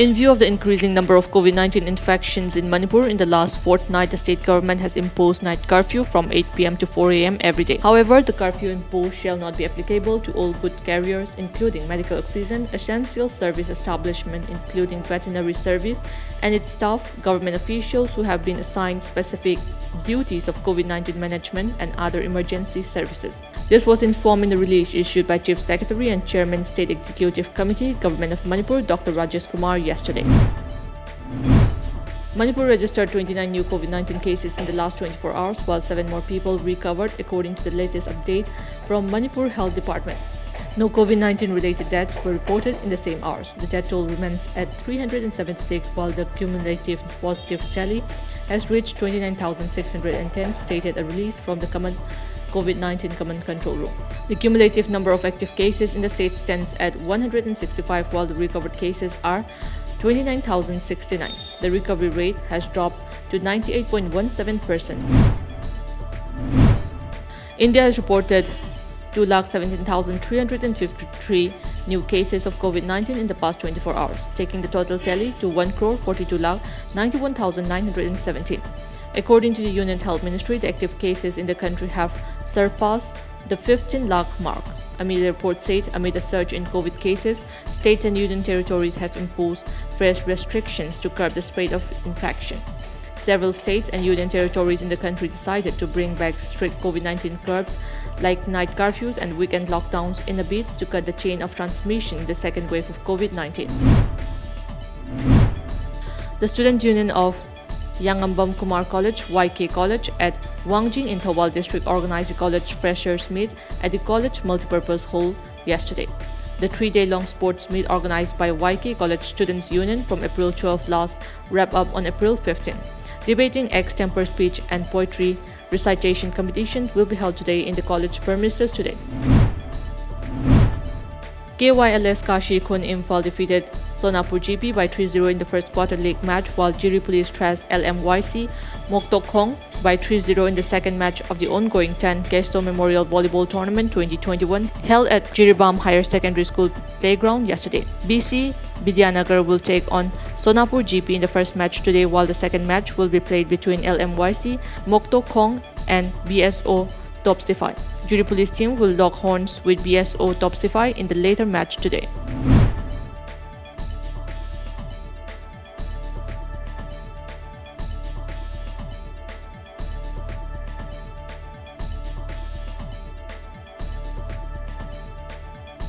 In view of the increasing number of COVID-19 infections in Manipur in the last fortnight, the state government has imposed night curfew from 8 p.m. to 4 a.m. every day. However, the curfew imposed shall not be applicable to all goods carriers, including medical oxygen, essential service establishment, including veterinary service, and its staff, government officials who have been assigned specific duties of COVID-19 management, and other emergency services. This was informed in the release issued by Chief Secretary and Chairman State Executive Committee, Government of Manipur, Dr. Rajesh Kumar, yesterday. Manipur registered 29 new COVID-19 cases in the last 24 hours, while 7 more people recovered, according to the latest update from Manipur Health Department. No COVID-19 related deaths were reported in the same hours. The death toll remains at 376, while the cumulative positive tally has reached 29,610, stated a release from the COVID-19 Command Control Room. The cumulative number of active cases in the state stands at 165, while the recovered cases are 29,069. The recovery rate has dropped to 98.17%. India has reported 217,353 new cases of COVID-19 in the past 24 hours, taking the total tally to 1,42,91,917. According to the Union Health Ministry, the active cases in the country have surpassed the 15 lakh mark. A media report said, amid a surge in COVID cases, states and union territories have imposed fresh restrictions to curb the spread of infection. Several states and union territories in the country decided to bring back strict COVID-19 curbs like night curfews and weekend lockdowns in a bid to cut the chain of transmission in the second wave of COVID-19. The Student Union of Yangambam Kumar College, YK College at Wangjing in Thawal District organized a college freshers meet at the college multipurpose hall yesterday. The 3-day-long sports meet organized by YK College Students Union from April 12 last wrapped up on April 15. Debating, extempore speech and poetry recitation competition will be held today in the college premises today. KYLS Kashi Khun Imphal defeated Sonapur GP by 3-0 in the first quarter league match, while Jiri Police thrashed LMYC Moktokhong by 3-0 in the second match of the ongoing 10 Kesto Memorial Volleyball Tournament 2021 held at Jiribam Higher Secondary School playground yesterday. BC Vidyanagar will take on Sonapur GP in the first match today, while the second match will be played between LMYC Moktokhong and BSO Topsify. Jiri Police team will lock horns with BSO Topsify in the later match today.